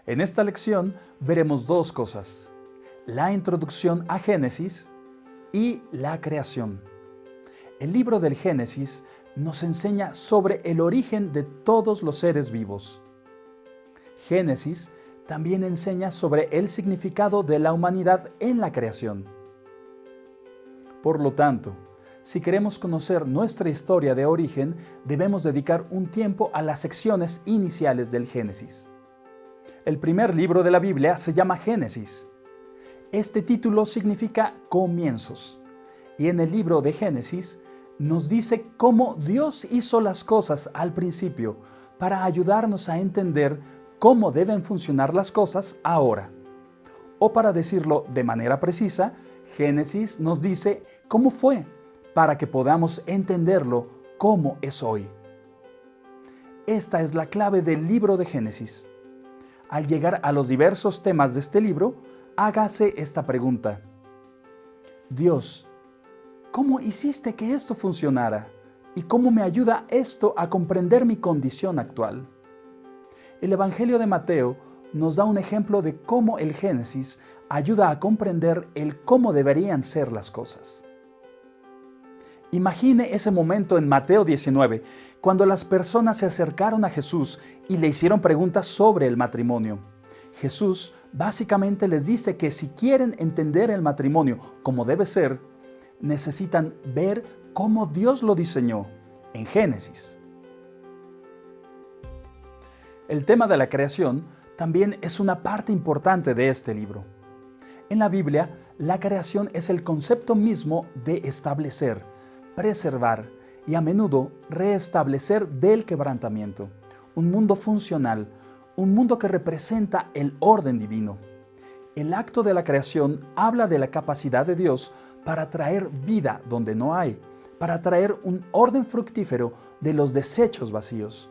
En esta lección veremos dos cosas: la introducción a Génesis y la creación. El libro del Génesis nos enseña sobre el origen de todos los seres vivos. Génesis también enseña sobre el significado de la humanidad en la creación. Por lo tanto, si queremos conocer nuestra historia de origen, debemos dedicar un tiempo a las secciones iniciales del Génesis. El primer libro de la Biblia se llama Génesis. Este título significa comienzos, y en el libro de Génesis nos dice cómo Dios hizo las cosas al principio para ayudarnos a entender cómo deben funcionar las cosas ahora. O para decirlo de manera precisa, Génesis nos dice cómo fue para que podamos entenderlo como es hoy. Esta es la clave del libro de Génesis. Al llegar a los diversos temas de este libro, hágase esta pregunta: Dios, ¿cómo hiciste que esto funcionara? ¿Y cómo me ayuda esto a comprender mi condición actual? El Evangelio de Mateo nos da un ejemplo de cómo el Génesis ayuda a comprender el cómo deberían ser las cosas. Imagine ese momento en Mateo 19, cuando las personas se acercaron a Jesús y le hicieron preguntas sobre el matrimonio. Jesús básicamente les dice que si quieren entender el matrimonio como debe ser, necesitan ver cómo Dios lo diseñó en Génesis. El tema de la creación también es una parte importante de este libro. En la Biblia, la creación es el concepto mismo de establecer, preservar y a menudo restablecer del quebrantamiento. Un mundo funcional, un mundo que representa el orden divino. El acto de la creación habla de la capacidad de Dios para traer vida donde no hay, para traer un orden fructífero de los desechos vacíos.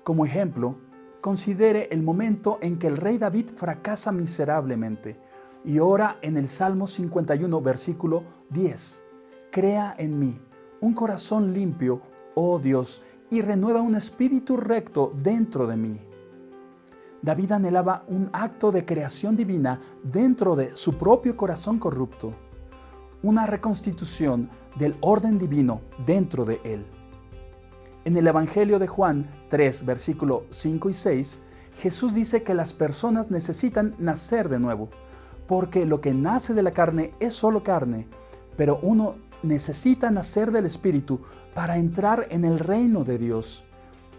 Como ejemplo, considere el momento en que el rey David fracasa miserablemente y ora en el Salmo 51, versículo 10. Crea en mí un corazón limpio, oh Dios, y renueva un espíritu recto dentro de mí. David anhelaba un acto de creación divina dentro de su propio corazón corrupto, una reconstitución del orden divino dentro de él. En el Evangelio de Juan 3, versículo 5 y 6, Jesús dice que las personas necesitan nacer de nuevo, porque lo que nace de la carne es solo carne, pero uno necesita nacer del Espíritu para entrar en el reino de Dios.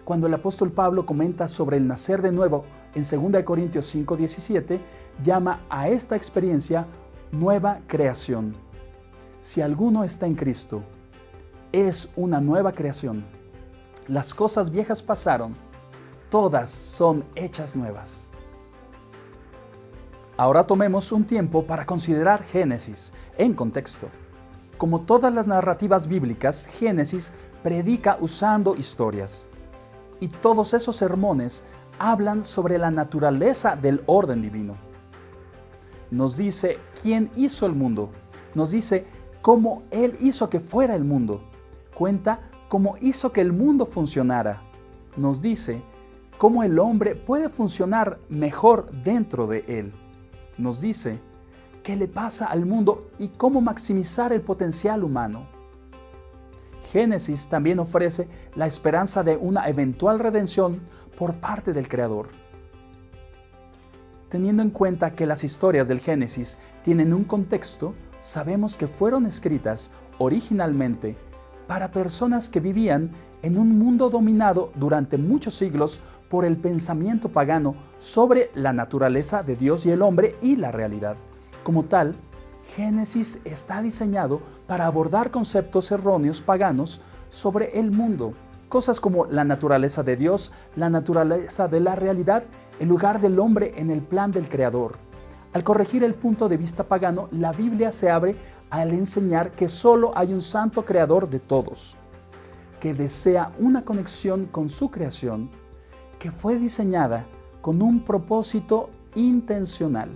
Cuando el apóstol Pablo comenta sobre el nacer de nuevo en 2 Corintios 5, 17, llama a esta experiencia nueva creación. Si alguno está en Cristo, es una nueva creación. Las cosas viejas pasaron, todas son hechas nuevas. Ahora tomemos un tiempo para considerar Génesis en contexto. Como todas las narrativas bíblicas, Génesis predica usando historias. Y todos esos sermones hablan sobre la naturaleza del orden divino. Nos dice quién hizo el mundo. Nos dice cómo Él hizo que fuera el mundo. Cuenta cómo hizo que el mundo funcionara. Nos dice cómo el hombre puede funcionar mejor dentro de él. Nos dice qué le pasa al mundo y cómo maximizar el potencial humano. Génesis también ofrece la esperanza de una eventual redención por parte del Creador. Teniendo en cuenta que las historias del Génesis tienen un contexto, sabemos que fueron escritas originalmente para personas que vivían en un mundo dominado durante muchos siglos por el pensamiento pagano sobre la naturaleza de Dios y el hombre y la realidad. Como tal, Génesis está diseñado para abordar conceptos erróneos paganos sobre el mundo, cosas como la naturaleza de Dios, la naturaleza de la realidad, el lugar del hombre en el plan del Creador. Al corregir el punto de vista pagano, la Biblia se abre al enseñar que solo hay un santo creador de todos, que desea una conexión con su creación, que fue diseñada con un propósito intencional.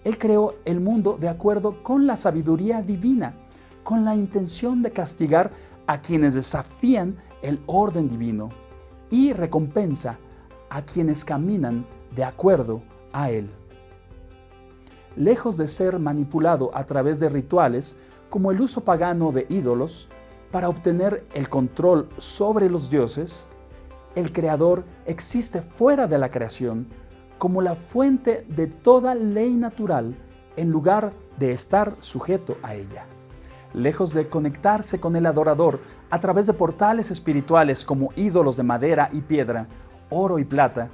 Él creó el mundo de acuerdo con la sabiduría divina, con la intención de castigar a quienes desafían el orden divino y recompensa a quienes caminan de acuerdo a Él. Lejos de ser manipulado a través de rituales como el uso pagano de ídolos para obtener el control sobre los dioses, el Creador existe fuera de la creación como la fuente de toda ley natural en lugar de estar sujeto a ella. Lejos de conectarse con el adorador a través de portales espirituales como ídolos de madera y piedra, oro y plata,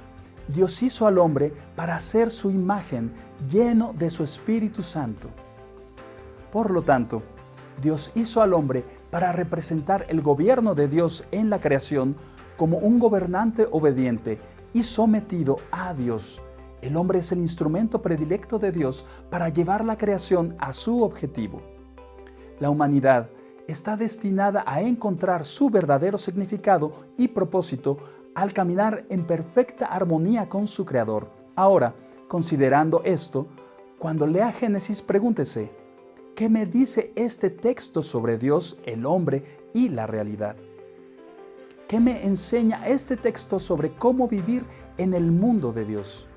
Dios hizo al hombre para hacer su imagen lleno de su Espíritu Santo. Por lo tanto, Dios hizo al hombre para representar el gobierno de Dios en la creación como un gobernante obediente y sometido a Dios. El hombre es el instrumento predilecto de Dios para llevar la creación a su objetivo. La humanidad está destinada a encontrar su verdadero significado y propósito al caminar en perfecta armonía con su Creador. Ahora, considerando esto, cuando lea Génesis, pregúntese, ¿qué me dice este texto sobre Dios, el hombre y la realidad? ¿Qué me enseña este texto sobre cómo vivir en el mundo de Dios?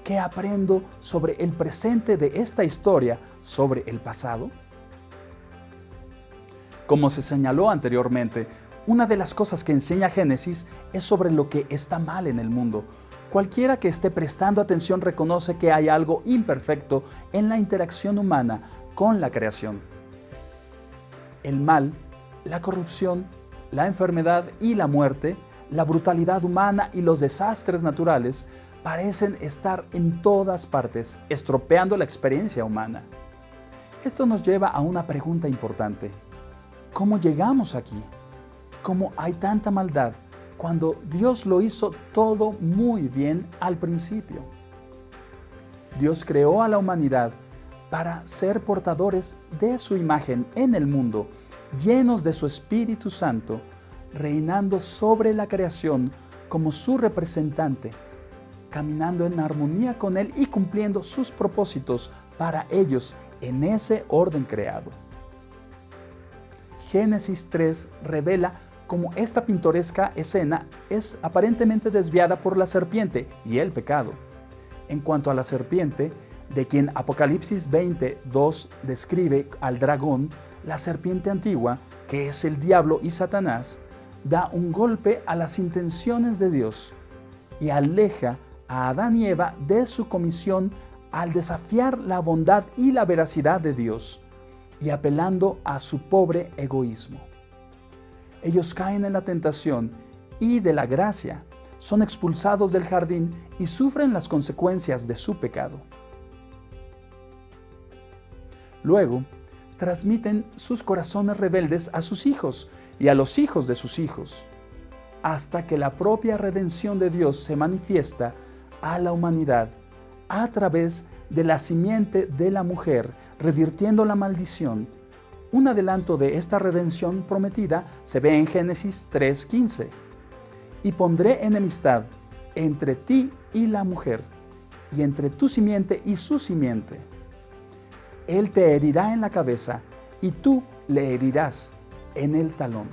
¿Qué aprendo sobre el presente de esta historia sobre el pasado? Como se señaló anteriormente, una de las cosas que enseña Génesis es sobre lo que está mal en el mundo. Cualquiera que esté prestando atención reconoce que hay algo imperfecto en la interacción humana con la creación. El mal, la corrupción, la enfermedad y la muerte, la brutalidad humana y los desastres naturales parecen estar en todas partes, estropeando la experiencia humana. Esto nos lleva a una pregunta importante. ¿Cómo llegamos aquí? ¿Cómo hay tanta maldad cuando Dios lo hizo todo muy bien al principio? Dios creó a la humanidad para ser portadores de su imagen en el mundo, llenos de su Espíritu Santo, reinando sobre la creación como su representante, caminando en armonía con Él y cumpliendo sus propósitos para ellos en ese orden creado. Génesis 3 revela cómo esta pintoresca escena es aparentemente desviada por la serpiente y el pecado. En cuanto a la serpiente, de quien Apocalipsis 20:2 describe al dragón, la serpiente antigua, que es el diablo y Satanás, da un golpe a las intenciones de Dios y aleja a Adán y Eva de su comisión al desafiar la bondad y la veracidad de Dios y apelando a su pobre egoísmo. Ellos caen en la tentación y de la gracia, son expulsados del jardín y sufren las consecuencias de su pecado. Luego, transmiten sus corazones rebeldes a sus hijos y a los hijos de sus hijos, hasta que la propia redención de Dios se manifiesta a la humanidad a través de la simiente de la mujer, revirtiendo la maldición. Un adelanto de esta redención prometida se ve en Génesis 3:15. Y pondré enemistad entre ti y la mujer, y entre tu simiente y su simiente. Él te herirá en la cabeza, y tú le herirás en el talón.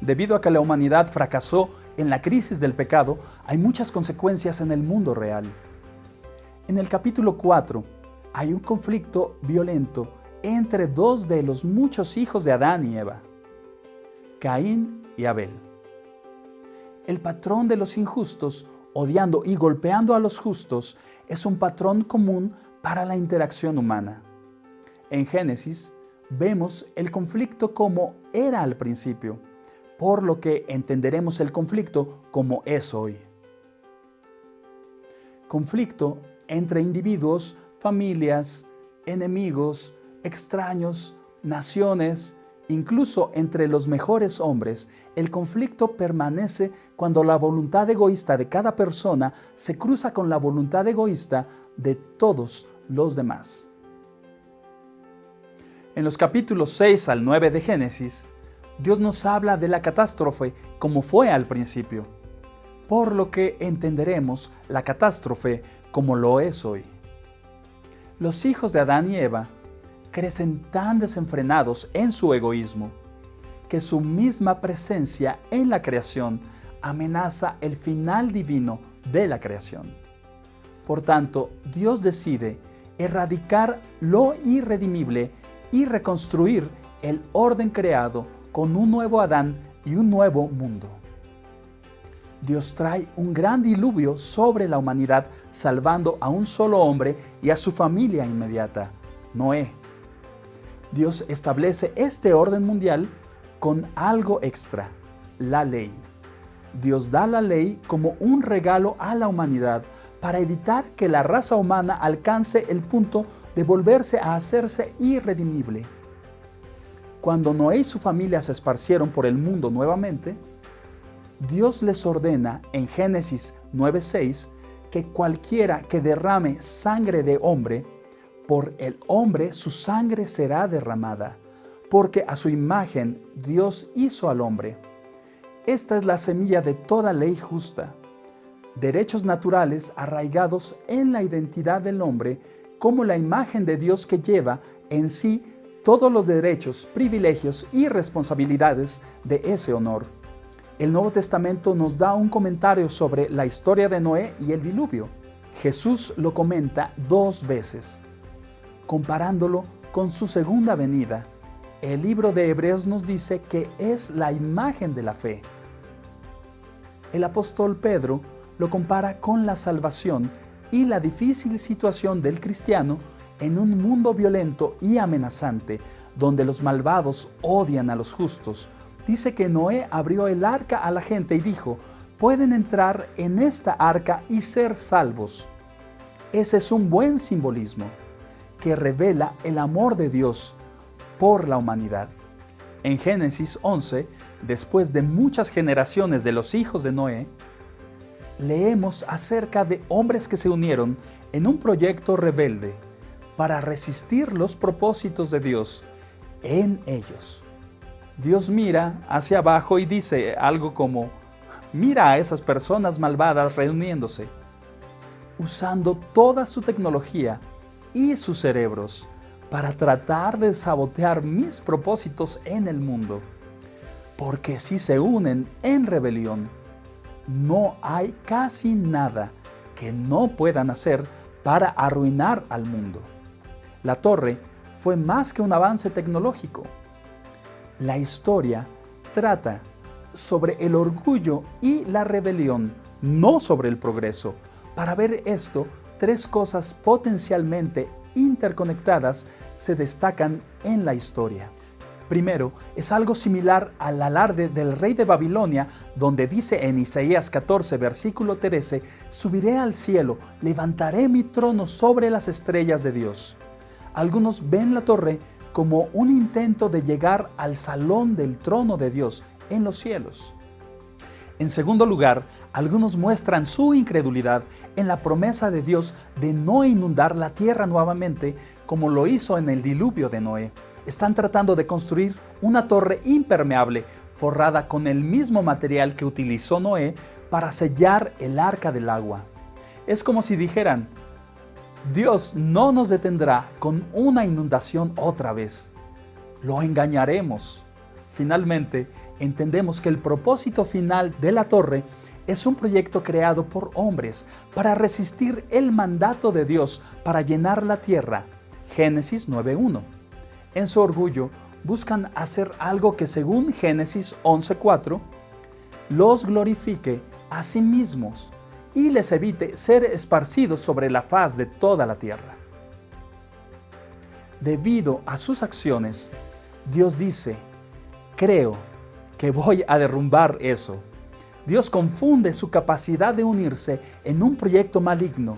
Debido a que la humanidad fracasó en la crisis del pecado, hay muchas consecuencias en el mundo real. En el capítulo 4 hay un conflicto violento entre dos de los muchos hijos de Adán y Eva, Caín y Abel. El patrón de los injustos, odiando y golpeando a los justos, es un patrón común para la interacción humana. En Génesis vemos el conflicto como era al principio, por lo que entenderemos el conflicto como es hoy. Conflicto entre individuos, familias, enemigos, extraños, naciones, incluso entre los mejores hombres. El conflicto permanece cuando la voluntad egoísta de cada persona se cruza con la voluntad egoísta de todos los demás. En los capítulos 6 al 9 de Génesis, Dios nos habla de la catástrofe como fue al principio, por lo que entenderemos la catástrofe como lo es hoy. Los hijos de Adán y Eva crecen tan desenfrenados en su egoísmo que su misma presencia en la creación amenaza el final divino de la creación. Por tanto, Dios decide erradicar lo irredimible y reconstruir el orden creado con un nuevo Adán y un nuevo mundo. Dios trae un gran diluvio sobre la humanidad, salvando a un solo hombre y a su familia inmediata, Noé. Dios establece este orden mundial con algo extra, la ley. Dios da la ley como un regalo a la humanidad para evitar que la raza humana alcance el punto de volverse a hacerse irredimible. Cuando Noé y su familia se esparcieron por el mundo nuevamente, Dios les ordena en Génesis 9:6 que cualquiera que derrame sangre de hombre, por el hombre su sangre será derramada, porque a su imagen Dios hizo al hombre. Esta es la semilla de toda ley justa. Derechos naturales arraigados en la identidad del hombre como la imagen de Dios que lleva en sí todos los derechos, privilegios y responsabilidades de ese honor. El Nuevo Testamento nos da un comentario sobre la historia de Noé y el diluvio. Jesús lo comenta 2 veces, comparándolo con su segunda venida. El libro de Hebreos nos dice que es la imagen de la fe. El apóstol Pedro lo compara con la salvación y la difícil situación del cristiano en un mundo violento y amenazante, donde los malvados odian a los justos. Dice que Noé abrió el arca a la gente y dijo: pueden entrar en esta arca y ser salvos. Ese es un buen simbolismo que revela el amor de Dios por la humanidad. En Génesis 11, después de muchas generaciones de los hijos de Noé, leemos acerca de hombres que se unieron en un proyecto rebelde para resistir los propósitos de Dios en ellos. Dios mira hacia abajo y dice algo como: mira a esas personas malvadas reuniéndose, usando toda su tecnología y sus cerebros para tratar de sabotear mis propósitos en el mundo. Porque si se unen en rebelión, no hay casi nada que no puedan hacer para arruinar al mundo. La torre fue más que un avance tecnológico. La historia trata sobre el orgullo y la rebelión, no sobre el progreso. Para ver esto, 3 cosas potencialmente interconectadas se destacan en la historia. Primero, es algo similar al alarde del rey de Babilonia, donde dice en Isaías 14, versículo 13, «Subiré al cielo, levantaré mi trono sobre las estrellas de Dios». Algunos ven la torre como un intento de llegar al salón del trono de Dios en los cielos. En segundo lugar, algunos muestran su incredulidad en la promesa de Dios de no inundar la tierra nuevamente como lo hizo en el diluvio de Noé. Están tratando de construir una torre impermeable forrada con el mismo material que utilizó Noé para sellar el arca del agua. Es como si dijeran: Dios no nos detendrá con una inundación otra vez. Lo engañaremos. Finalmente, entendemos que el propósito final de la torre es un proyecto creado por hombres para resistir el mandato de Dios para llenar la tierra. Génesis 9:1. En su orgullo, buscan hacer algo que, según Génesis 11:4, los glorifique a sí mismos y les evite ser esparcidos sobre la faz de toda la tierra. Debido a sus acciones, Dios dice: creo que voy a derrumbar eso. Dios confunde su capacidad de unirse en un proyecto maligno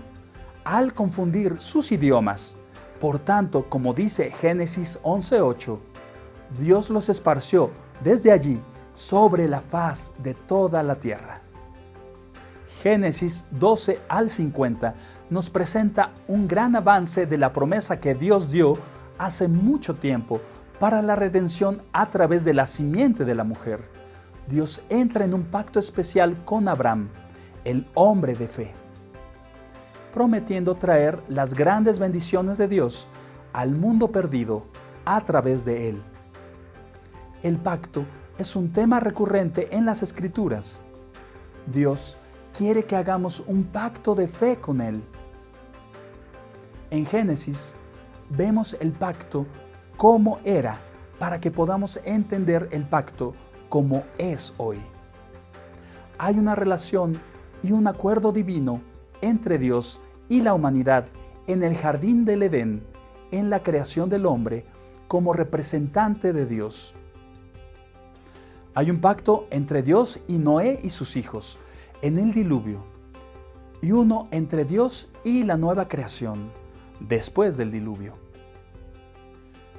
al confundir sus idiomas. Por tanto, como dice Génesis 11:8, Dios los esparció desde allí sobre la faz de toda la tierra. Génesis 12 al 50 nos presenta un gran avance de la promesa que Dios dio hace mucho tiempo para la redención a través de la simiente de la mujer. Dios entra en un pacto especial con Abraham, el hombre de fe, prometiendo traer las grandes bendiciones de Dios al mundo perdido a través de él. El pacto es un tema recurrente en las Escrituras. Dios quiere que hagamos un pacto de fe con Él. En Génesis vemos el pacto como era para que podamos entender el pacto como es hoy. Hay una relación y un acuerdo divino entre Dios y la humanidad en el jardín del Edén, en la creación del hombre como representante de Dios. Hay un pacto entre Dios y Noé y sus hijos en el diluvio, y uno entre Dios y la nueva creación después del diluvio.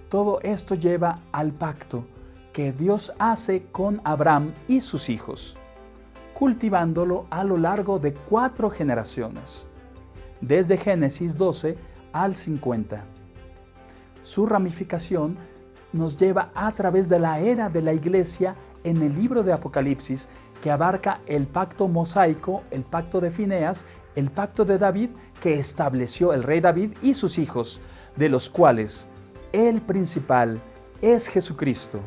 Todo esto lleva al pacto que Dios hace con Abraham y sus hijos, cultivándolo a lo largo de 4 generaciones, desde Génesis 12 al 50. Su ramificación nos lleva a través de la era de la Iglesia en el libro de Apocalipsis, que abarca el pacto mosaico, el pacto de Fineas, el pacto de David que estableció el rey David y sus hijos, de los cuales el principal es Jesucristo,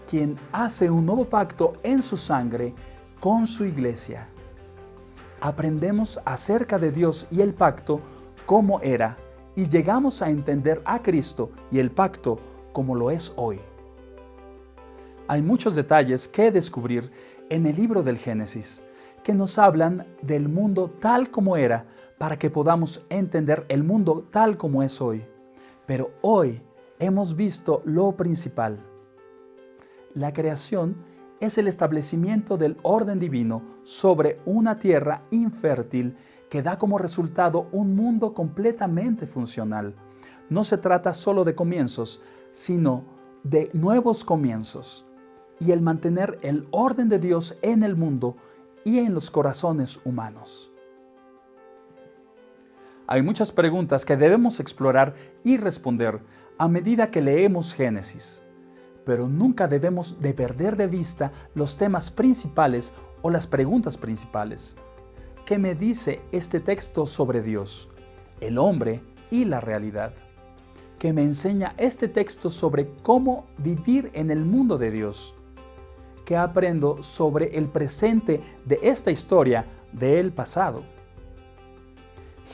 quien hace un nuevo pacto en su sangre con su iglesia. Aprendemos acerca de Dios y el pacto como era, y llegamos a entender a Cristo y el pacto como lo es hoy. Hay muchos detalles que descubrir en el libro del Génesis, que nos hablan del mundo tal como era, para que podamos entender el mundo tal como es hoy. Pero hoy hemos visto lo principal. La creación es el establecimiento del orden divino sobre una tierra infértil que da como resultado un mundo completamente funcional. No se trata solo de comienzos, sino de nuevos comienzos, y el mantener el orden de Dios en el mundo y en los corazones humanos. Hay muchas preguntas que debemos explorar y responder a medida que leemos Génesis, pero nunca debemos de perder de vista los temas principales o las preguntas principales. ¿Qué me dice este texto sobre Dios, el hombre y la realidad? ¿Qué me enseña este texto sobre cómo vivir en el mundo de Dios? ¿Qué aprendo sobre el presente de esta historia del pasado?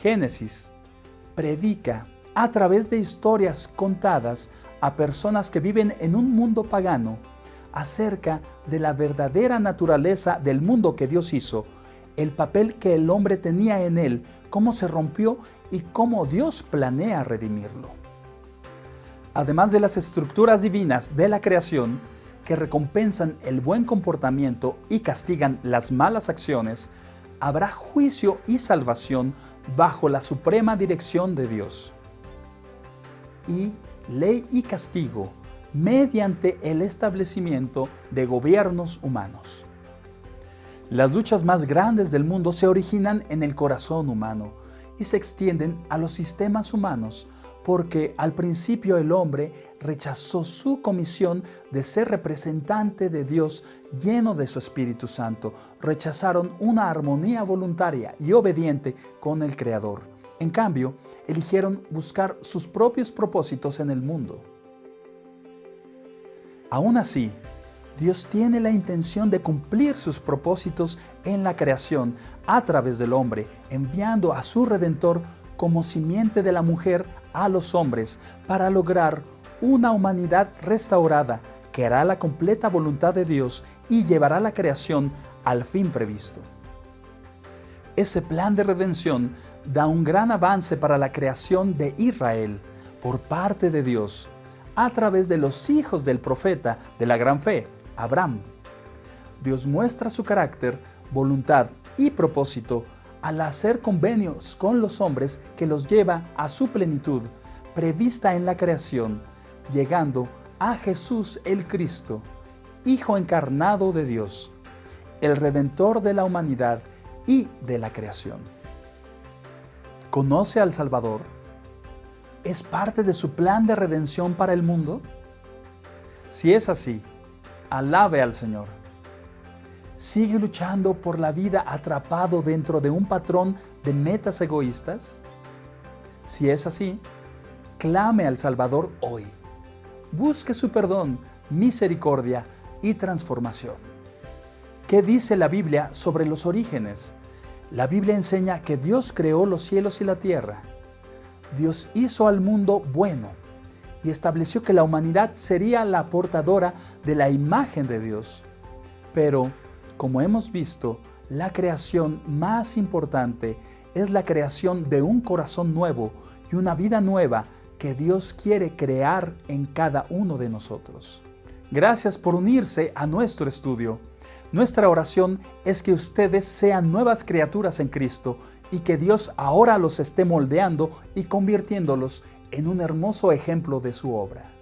Génesis predica a través de historias contadas a personas que viven en un mundo pagano acerca de la verdadera naturaleza del mundo que Dios hizo, el papel que el hombre tenía en él, cómo se rompió y cómo Dios planea redimirlo. Además de las estructuras divinas de la creación que recompensan el buen comportamiento y castigan las malas acciones, habrá juicio y salvación bajo la suprema dirección de Dios. Y ley y castigo mediante el establecimiento de gobiernos humanos. Las luchas más grandes del mundo se originan en el corazón humano y se extienden a los sistemas humanos, porque al principio el hombre rechazó su comisión de ser representante de Dios lleno de su Espíritu Santo. Rechazaron una armonía voluntaria y obediente con el Creador. En cambio, eligieron buscar sus propios propósitos en el mundo. Aún así, Dios tiene la intención de cumplir sus propósitos en la creación a través del hombre, enviando a su Redentor como simiente de la mujer a los hombres para lograr una humanidad restaurada que hará la completa voluntad de Dios y llevará la creación al fin previsto. Ese plan de redención da un gran avance para la creación de Israel por parte de Dios a través de los hijos del profeta de la gran fe, Abraham. Dios muestra su carácter, voluntad y propósito al hacer convenios con los hombres que los lleva a su plenitud prevista en la creación, llegando a Jesús el Cristo, Hijo encarnado de Dios, el Redentor de la humanidad y de la creación. ¿Conoce al Salvador? ¿Es parte de su plan de redención para el mundo? Si es así, alabe al Señor. ¿Sigue luchando por la vida atrapado dentro de un patrón de metas egoístas? Si es así, clame al Salvador hoy. Busque su perdón, misericordia y transformación. ¿Qué dice la Biblia sobre los orígenes? La Biblia enseña que Dios creó los cielos y la tierra. Dios hizo al mundo bueno y estableció que la humanidad sería la portadora de la imagen de Dios. Pero, como hemos visto, la creación más importante es la creación de un corazón nuevo y una vida nueva que Dios quiere crear en cada uno de nosotros. Gracias por unirse a nuestro estudio. Nuestra oración es que ustedes sean nuevas criaturas en Cristo y que Dios ahora los esté moldeando y convirtiéndolos en un hermoso ejemplo de su obra.